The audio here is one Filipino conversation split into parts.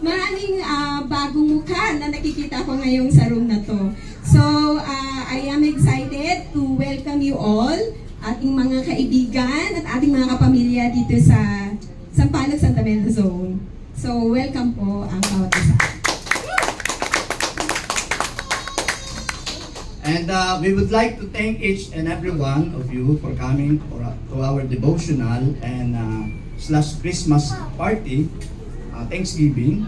maraming bagong mukha na nakikita ko ngayong sa room na to. So, I am excited to welcome you all, ating mga kaibigan at ating mga kapamilya dito sa Sampaloc, Santa Mena Zone. So, welcome po ang bawat isa. And we would like to thank each and every one of you for coming to our devotional and / Christmas party, Thanksgiving.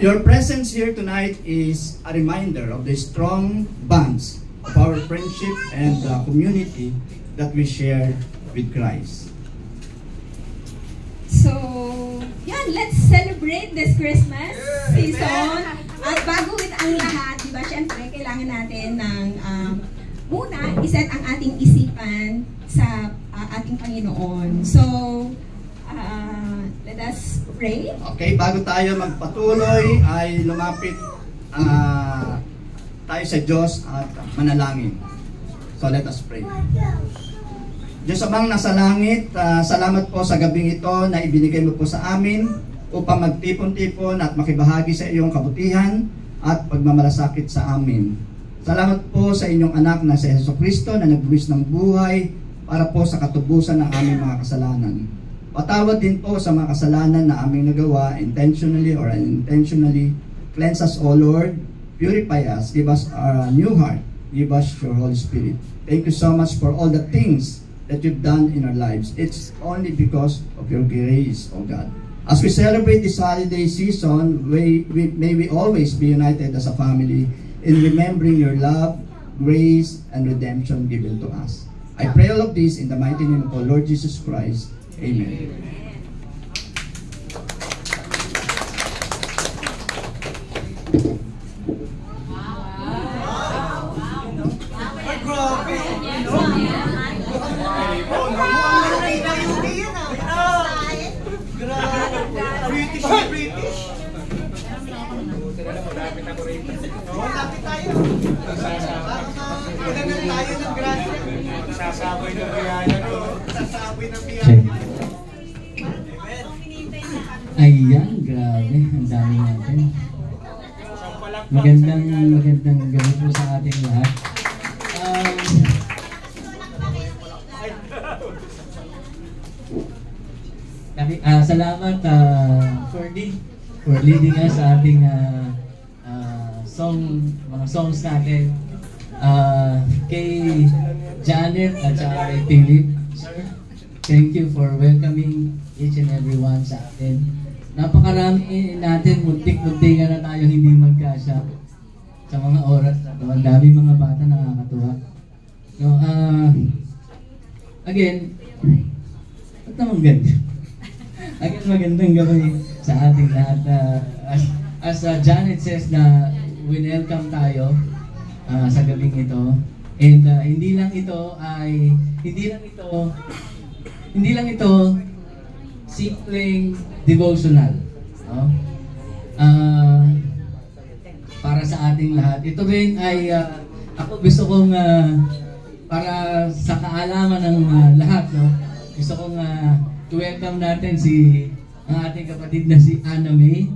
Your presence here tonight is a reminder of the strong bonds of our friendship and community that we share with Christ. So, yan, let's celebrate this Christmas season. At bago ang lahat, diba, syempre, kailangan natin ng muna, iset ang ating isipan sa ating Panginoon. So, let us pray. Okay, bago tayo magpatuloy, ay lumapit tayo sa Diyos at manalangin. So, let us pray. Diyos Amang nasa langit, salamat po sa gabing ito na ibinigay mo po sa amin upang magtipon-tipon at makibahagi sa iyong kabutihan at pagmamalasakit sa amin. Salamat po sa inyong anak na si Jesucristo na nagbuwis ng buhay para po sa katubusan ng aming mga kasalanan. Patawad din po sa mga kasalanan na aming nagawa, intentionally or unintentionally. Cleanse us, O Lord. Purify us. Give us a new heart. Give us your Holy Spirit. Thank you so much for all the things that you've done in our lives. It's only because of your grace, O God. As we celebrate this holiday season, may we always be united as a family in remembering your love, grace, and redemption given to us. I pray all of this in the mighty name of our Lord Jesus Christ. Amen. Sasaboy ng biyaya ko. Sasaboy ng biyaya. Ayan, grabe. Ang dami natin. Magandang gabi po sa ating lahat. Salamat for leading us sa ating mga songs natin. Kay Janet at saka kay Philip, sir, thank you for welcoming each and every one sa atin. Napakarami natin, muntik-muntikan na tayo hindi magkasya sa mga oras. Ang dami mga bata nakakatuwa. No, again, ba't naman ganda? Again, magandang gabi sa ating lahat. As Janet says na welcome tayo sa gabing ito. And hindi lang ito simpleng devotional, no? Para sa ating lahat. Ito rin ay ako gusto kong para sa kaalaman ng lahat, no? Gusto kong welcome natin ang ating kapatid na si Anna May,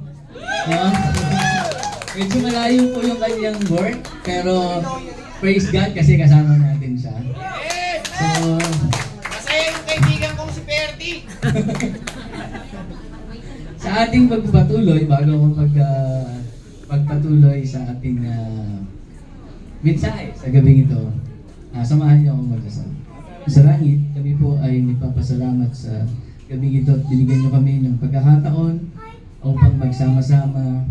no? Medyo malayo po yung kanyang work, pero praise God kasi kasama natin siya. So, masaya yung kaibigan kong si Perdi. Sa ating pagpapatuloy, bago akong pagpatuloy sa ating mensahe sa gabing ito, samahan niyo akong magdasal. Sa langit, kami po ay nagpapasalamat sa gabing ito at binigyan niyo kami ng pagkakataon upang magsama-sama.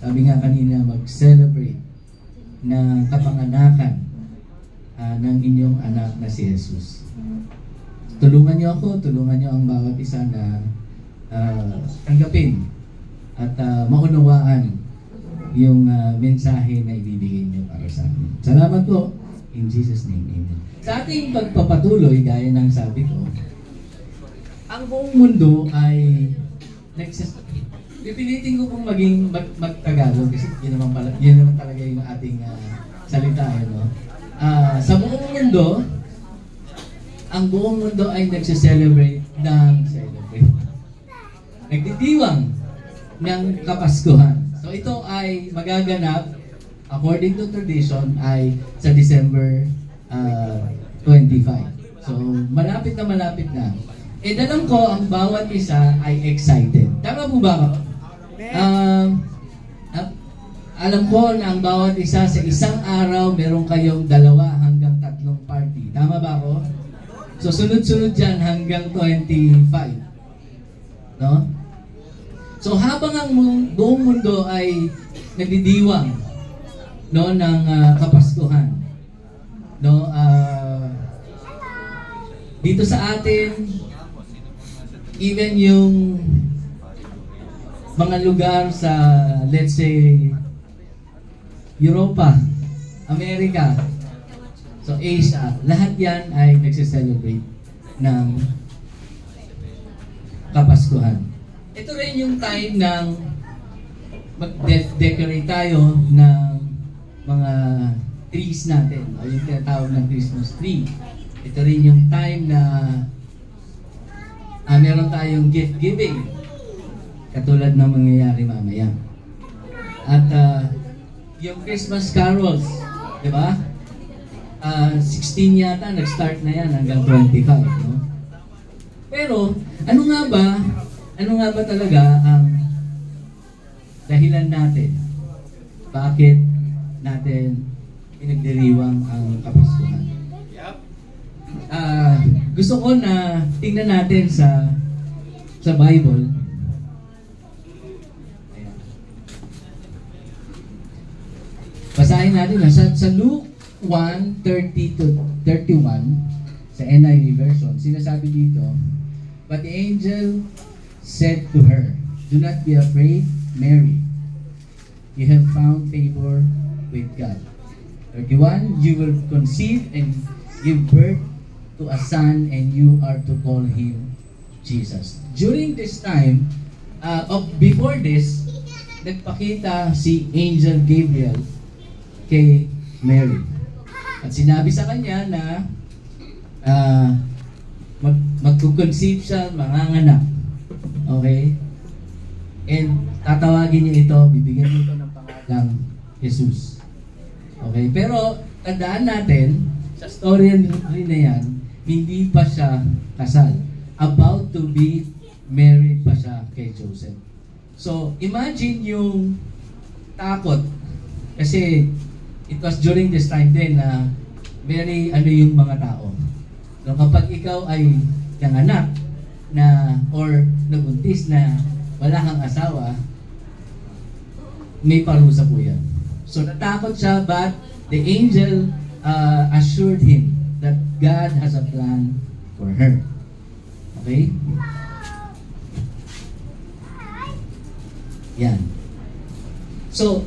Sabi nga kanina, mag-celebrate ng kapanganakan ng inyong anak na si Jesus. Tulungan niyo ako, tulungan niyo ang bawat isa na tanggapin at maunawaan yung mensahe na ibibigay niyo para sa amin. Salamat po. In Jesus' name, amen. Sa ating pagpapatuloy, gaya ng sabi ko, ang buong mundo ay pipilitin ko pong maging mag-Tagalog kasi yun naman talaga yung ating salita, no? Sa buong mundo, ang buong mundo ay nagse-celebrate ng nagtitiwang ng Kapaskuhan. So ito ay magaganap according to tradition ay sa December 25. So malapit na. And alam ko ang bawat isa ay excited. Tama po ba ako? Alam ko na ang bawat isa sa isang araw meron kayong 2 hanggang 3 party. Tama ba ako? So sunod-sunod dyan hanggang 25. No? So habang ang buong mundo ay nagdidiwang no ng Kapaskuhan. No, dito sa atin even yung mga lugar sa let's say Europa, America, so Asia, lahat yan ay nagse-celebrate ng Kapaskuhan. Ito rin yung time ng mag-decorate tayo ng mga trees natin, o yung tinatawag ng Christmas tree. Ito rin yung time na meron tayong gift giving, katulad ng mangyayari mamaya. At yung Christmas carols, di ba? 16 yata, nag-start na yan hanggang 25, no? Pero, ano nga ba talaga ang dahilan natin? Bakit natin pinagdiriwang ang Kapaskuhan? Gusto ko na tingnan natin sa Bible. Ayan. Basahin natin sa Luke 1:30 to 31 sa NIV version. Sinasabi dito, "But the angel said to her, 'Do not be afraid, Mary. You have found favor with God. 31, you will conceive and give birth to a son, and you are to call him Jesus." During this time, before this, nagpakita si Angel Gabriel kay Mary. At sinabi sa kanya na magkukonceive siya, manganganak. Okay? And tatawagin niya ito, bibigyan niya ito ng pangalang Jesus. Okay? Pero tandaan natin, sa story rin na yan, hindi pa siya kasal. About to be married pa siya kay Joseph. So, imagine yung takot. Kasi, it was during this time din na very, yung mga tao. So, kapag ikaw ay nanganak na, or nabuntis na wala kang asawa, may parusa po yan. So, natakot siya, but the angel assured him that God has a plan for her. Okay? Yan. So,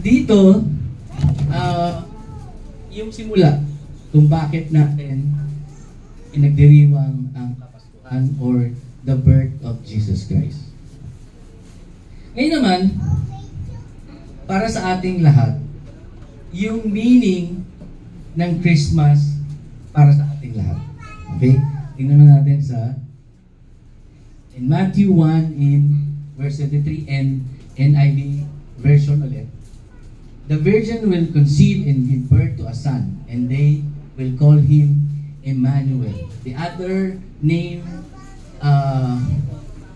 dito, yung simula kung bakit natin pinagdiriwang ang Kapaskuhan or the birth of Jesus Christ. Ngayon naman, para sa ating lahat, yung meaning ng Christmas para sa ating lahat. Okay? Tingnan natin in Matthew 1 in verse 33 and NIV version ulit. "The virgin will conceive and give birth to a son, and they will call him Emmanuel." The other name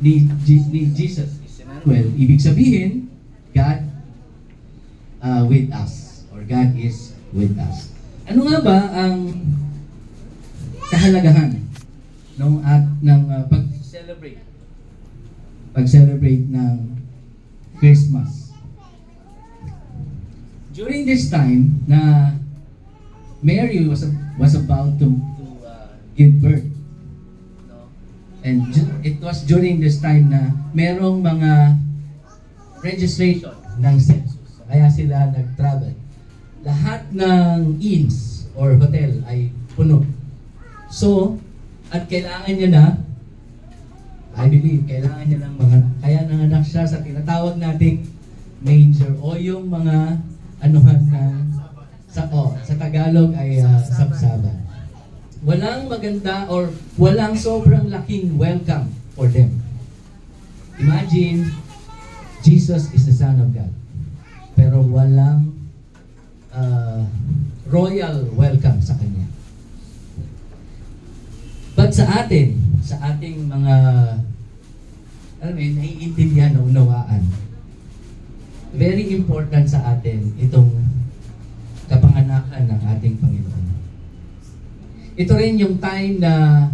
ni Jesus is Emmanuel. Ibig sabihin, God with us, or God is with us. Ano nga ba ang kahalagahan ng pag-celebrate ng Christmas? During this time na Mary was about to give birth, no? And it was during this time na merong mga registration ng census, kaya sila nag-travel. Lahat ng inns or hotel ay puno. So, at kailangan niya na, I believe, kailangan niya ng mga, kaya nanganak siya sa tinatawag nating manger o yung mga anuhan na sa Tagalog ay sabsaban. Walang maganda or walang sobrang laking welcome for them. Imagine, Jesus is the Son of God. Pero walang royal welcome sa Kanya. But sa atin, sa ating mga, alam mo yun, naiintindihan na unawaan, very important sa atin itong kapanganakan ng ating Panginoon. Ito rin yung time na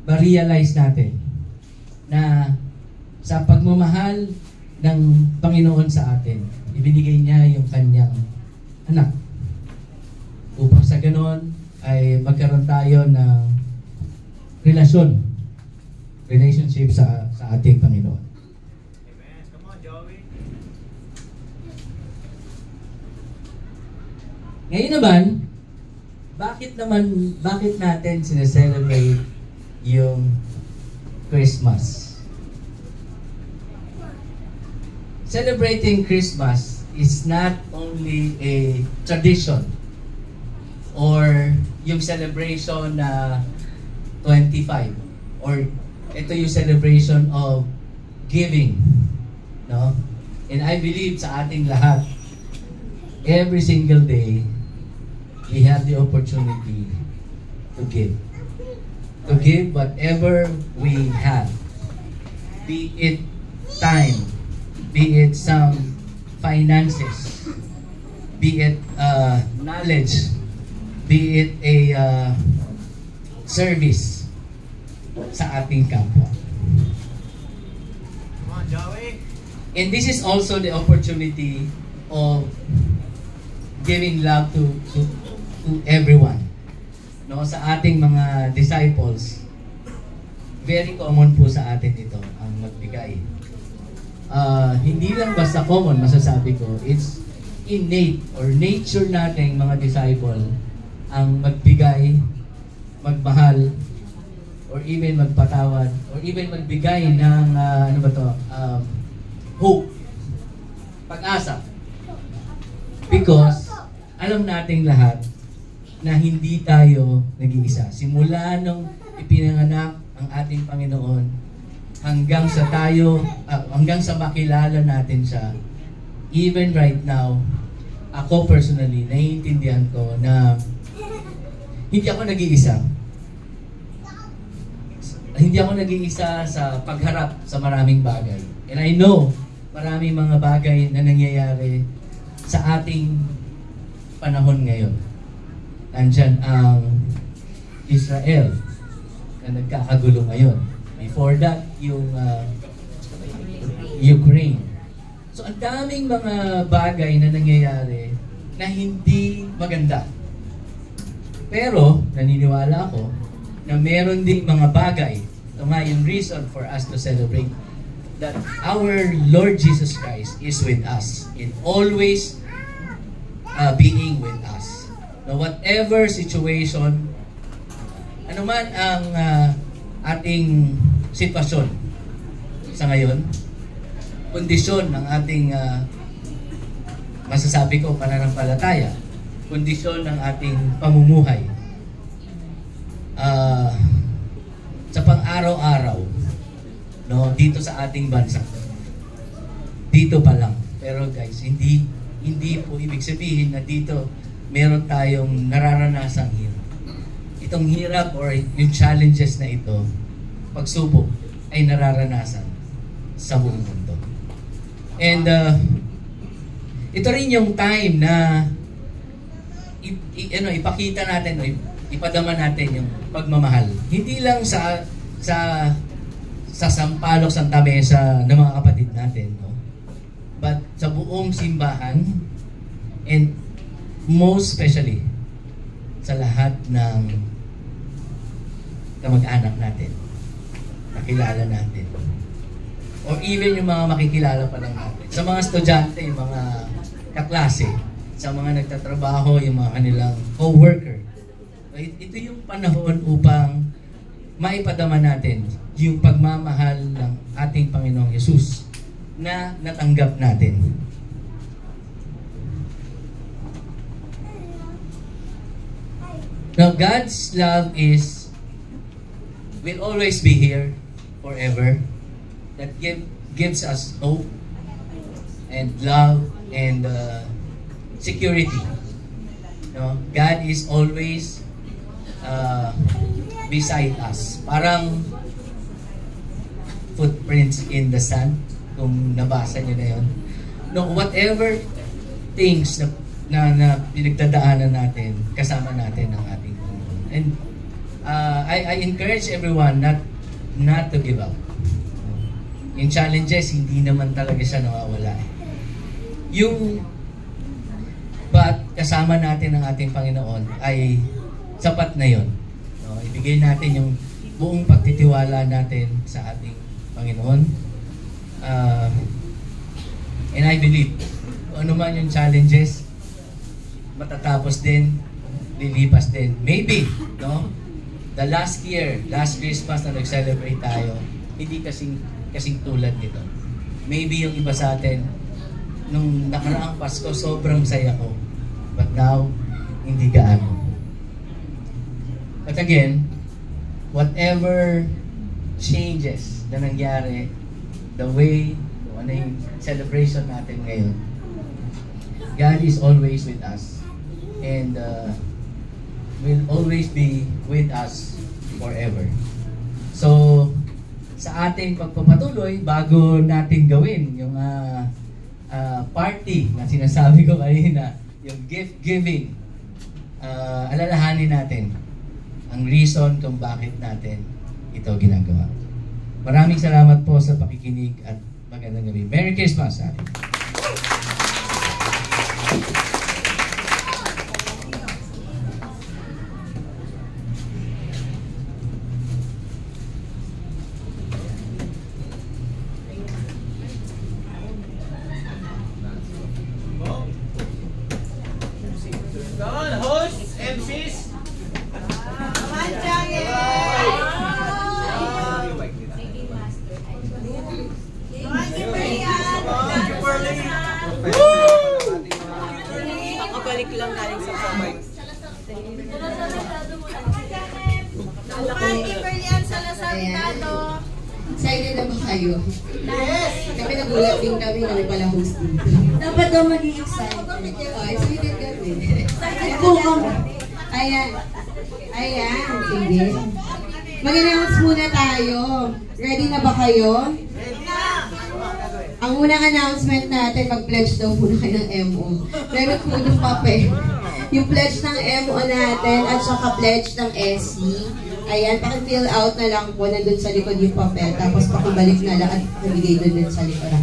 ma-realize natin na sa pagmamahal ng Panginoon sa atin, ibinigay niya yung kanyang anak. Upang sa ganon ay magkaroon tayo ng relationship sa ating Panginoon. Amen. Come on, Joey. Ngayon naman, bakit natin sineselebrate yung Christmas? Celebrating Christmas is not only a tradition or yung celebration na 25 or ito yung celebration of giving, no? And I believe sa ating lahat, every single day we have the opportunity to give whatever we have, be it time, be it some finances, be it knowledge, be it a service sa ating kapwa. Come on, Joey. And this is also the opportunity of giving love to everyone. No, sa ating mga disciples, very common po sa atin ito ang magbigay. Hindi lang basta common, masasabi ko, it's innate or nature nating mga disciple ang magbigay, magmahal, or even magpatawad, or even magbigay ng hope, pag-asa. Because alam nating lahat na hindi tayo nag-iisa. Simula nung ipinanganak ang ating Panginoon hanggang sa makilala natin siya, even right now, ako personally, naiintindihan ko na hindi ako nag-iisa. Hindi ako nag-iisa sa pagharap sa maraming bagay. And I know, maraming mga bagay na nangyayari sa ating panahon ngayon. Nandyan ang Israel na nagkakagulo ngayon. Before that, yung Ukraine. So, ang daming mga bagay na nangyayari na hindi maganda. Pero, naniniwala ako na meron ding mga bagay. Ito nga yung reason for us to celebrate that our Lord Jesus Christ is with us and always being with us. Now, whatever situation, ano man ang ating sitwasyon sa ngayon, kondisyon ng ating masasabi ko pananampalataya, kondisyon ng ating pamumuhay, sa pang-araw-araw, no, dito sa ating bansa. Dito pa lang. Pero guys, hindi po ibig sabihin na dito meron tayong nararanasang hirap. Itong hirap or yung challenges na ito, pagsubok, ay nararanasan sa buong mundo. And ito rin yung time na ipakita natin, ipadama natin yung pagmamahal. Hindi lang sa sampalok Santa Mesa ng mga kapatid natin, no? But sa buong simbahan, and most especially sa lahat ng kamag-anak natin, nakilala natin, or even yung mga makikilala pa lang natin, sa mga estudyante, yung mga kaklase, sa mga nagtatrabaho, yung mga kanilang co-worker. Ito yung panahon upang maipadama natin yung pagmamahal ng ating Panginoong Yesus na natanggap natin. Now, God's love will always be here forever. that gives us hope and love and security. No? God is always beside us. Parang footprints in the sand, kung nabasa niyo na yun. No, whatever things na pinagdadaanan natin, kasama natin ang ating Panginoon. And I encourage everyone not to give up. In challenges, hindi naman talaga siya nawawala. But kasama natin ang ating Panginoon ay sapat na yun. No? Ibigay natin yung buong pagtitiwala natin sa ating Panginoon. And I believe, ano man yung challenges, matatapos din, lilipas din. Maybe, no? The last Christmas na nag-celebrate tayo, hindi kasing tulad nito. Maybe yung iba sa atin, nung nakaraang Pasko, sobrang saya ko. But now, hindi gaano. But again, whatever changes na nangyari, the way, ano yung celebration natin ngayon, God is always with us. And will always be with us forever. So, sa ating pagpapatuloy, bago natin gawin yung party na sinasabi ko kanina, yung gift giving, alalahanin natin ang reason kung bakit natin ito ginagawa. Maraming salamat po sa pakikinig at magandang gabi. Merry Christmas sa atin. Come on, hosts, MCs. Nakabalik lang galing sa sabay. Kimberly Salazar. Excited na ba kayo? Yes! Kami nagulat din kami na may pala host dito. Dapat daw maging excited. Oh, excited kami. Excited po kami. Ayan. Sige. Mag-announce muna tayo. Ready na ba kayo? Ang unang announcement natin, mag-pledge daw muna kayo ng MO. Meron po yung papel. Yung pledge ng MO natin at saka pledge ng SC. Ayan, paki-fill out na lang po, nandun sa likod yung papel. Tapos pakibalik na lang at nabigay dun sa likod.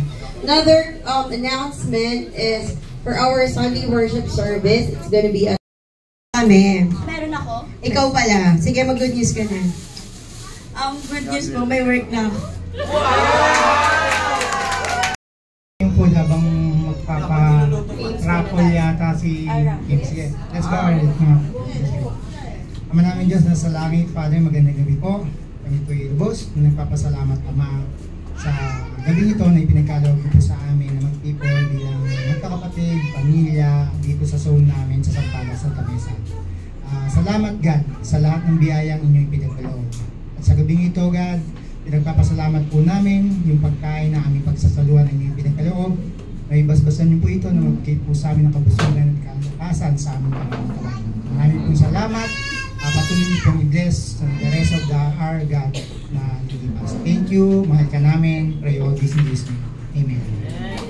Another announcement is for our Sunday worship service. It's gonna be a... Kami. Meron ako. Ikaw pala. Sige, mag-good news ka na. Good news po, may work na ako. Yung po habang magpapa-raffle yata si MC. Let's go, Arlit. Ama namin Diyos na sa langit, Father, magandang gabi po. Kami po ilubos. Nagpapasalamat, Ama, sa gabi ito na ipinagkaloob po sa amin na mag-people bilang magkakapatid, pamilya, dito sa zone namin sa Sampalas sa Tamesa. Salamat, God, sa lahat ng biyayang inyong ipinagkaloob. At sa gabing ito, God, pinagpapasalamat po namin yung pagkain na aming pagsasaluhan ng inyong pinagkaloob. May basbasan niyo po ito na mag-keep po sa amin ng kabusugan at kalakasan sa aming pangalaman. Maraming pong salamat. Patuloy niyo pong i-bless the rest of our God na nilipas. Thank you. Mahal ka namin. Pray all this in Jesus' name. Amen.